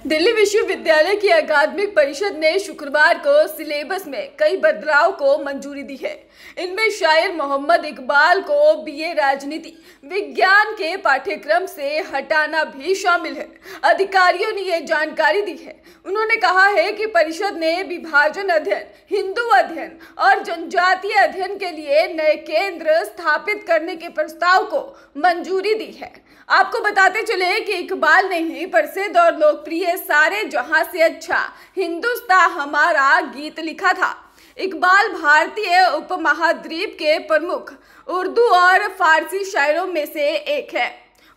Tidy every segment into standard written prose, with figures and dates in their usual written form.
दिल्ली विश्वविद्यालय की अकादमिक परिषद ने शुक्रवार को सिलेबस में कई बदलाव को मंजूरी दी है। इनमें शायर मोहम्मद इकबाल को बीए राजनीति विज्ञान के पाठ्यक्रम से हटाना भी शामिल है। अधिकारियों ने यह जानकारी दी है। उन्होंने कहा है कि परिषद ने विभाजन अध्ययन, हिंदू अध्ययन और जनजातीय अध्ययन के लिए नए केंद्र स्थापित करने के प्रस्ताव को मंजूरी दी है। आपको बताते चले कि इकबाल ने ही प्रसिद्ध और लोकप्रिय सारे जहां से अच्छा हिंदुस्तान हमारा गीत लिखा था। इकबाल भारतीय उपमहाद्वीप के प्रमुख उर्दू और फारसी शायरों में से एक है।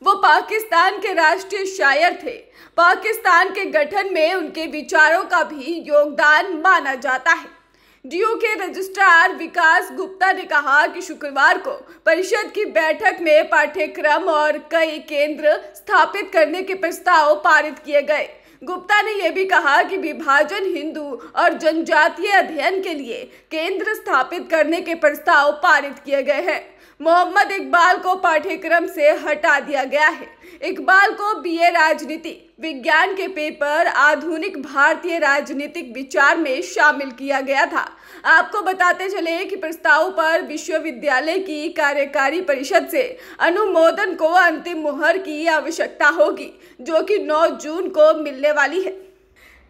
वो पाकिस्तान के राष्ट्रीय शायर थे। पाकिस्तान के गठन में उनके विचारों का भी योगदान माना जाता है। डीयू के रजिस्ट्रार विकास गुप्ता ने कहा कि शुक्रवार को परिषद की बैठक में पाठ्यक्रम और कई केंद्र स्थापित करने के प्रस्ताव पारित किए गए। गुप्ता ने यह भी कहा कि विभाजन, हिंदू और जनजातीय अध्ययन के लिए केंद्र स्थापित करने के प्रस्ताव पारित किए गए हैं। मोहम्मद इकबाल को पाठ्यक्रम से हटा दिया गया है। इकबाल को बीए राजनीति विज्ञान के पेपर आधुनिक भारतीय राजनीतिक विचार में शामिल किया गया था। आपको बताते चले कि प्रस्ताव पर विश्वविद्यालय की कार्यकारी परिषद से अनुमोदन को अंतिम मुहर की आवश्यकता होगी, जो कि 9 जून को मिलने वाली है।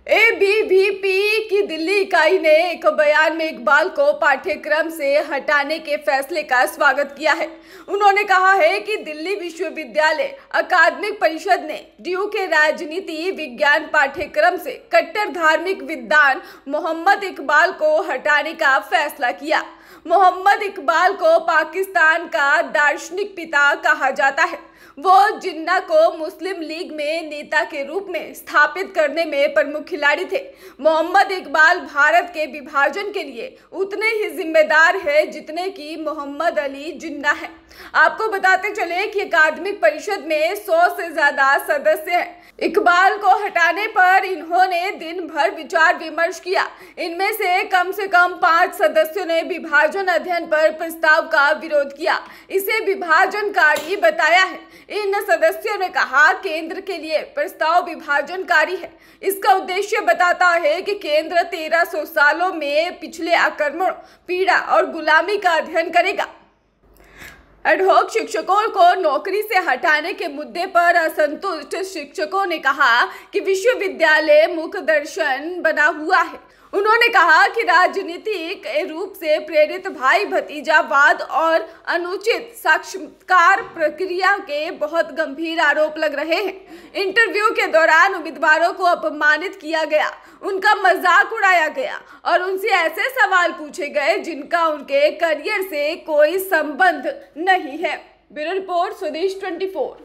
एबीवीपी की दिल्ली इकाई ने एक बयान में इकबाल को पाठ्यक्रम से हटाने के फैसले का स्वागत किया है। उन्होंने कहा है कि दिल्ली विश्वविद्यालय अकादमिक परिषद ने डीयू के राजनीति विज्ञान पाठ्यक्रम से कट्टर धार्मिक विद्वान मोहम्मद इकबाल को हटाने का फैसला किया। मोहम्मद इकबाल को पाकिस्तान का दार्शनिक पिता कहा जाता है। वो जिन्ना को मुस्लिम लीग में नेता के रूप में स्थापित करने में प्रमुख खिलाड़ी थे। मोहम्मद इकबाल भारत के विभाजन के लिए उतने ही जिम्मेदार है जितने कि मोहम्मद अली जिन्ना है। आपको बताते चले कि अकादमिक परिषद में 100 से ज्यादा सदस्य हैं। इकबाल को हटाने पर इन्होंने दिन भर विचार विमर्श किया। इनमें से कम 5 सदस्यों ने विभाजन अध्ययन पर प्रस्ताव का विरोध किया, इसे विभाजनकारी बताया है। इन सदस्यों ने कहा केंद्र के लिए प्रस्ताव विभाजनकारी है। इसका उद्देश्य बताता है कि केंद्र 1300 सालों में पिछले आक्रमण, पीड़ा और गुलामी का अध्ययन करेगा। एडहॉक शिक्षकों को नौकरी से हटाने के मुद्दे पर असंतुष्ट शिक्षकों ने कहा कि विश्वविद्यालय मुख्य दर्शन बना हुआ है। उन्होंने कहा कि राजनीतिक रूप से प्रेरित भाई भतीजावाद और अनुचित साक्षात्कार प्रक्रिया के बहुत गंभीर आरोप लग रहे हैं। इंटरव्यू के दौरान उम्मीदवारों को अपमानित किया गया, उनका मजाक उड़ाया गया और उनसे ऐसे सवाल पूछे गए जिनका उनके करियर से कोई संबंध नहीं है। ब्यूरो रिपोर्ट, स्वदेश 24।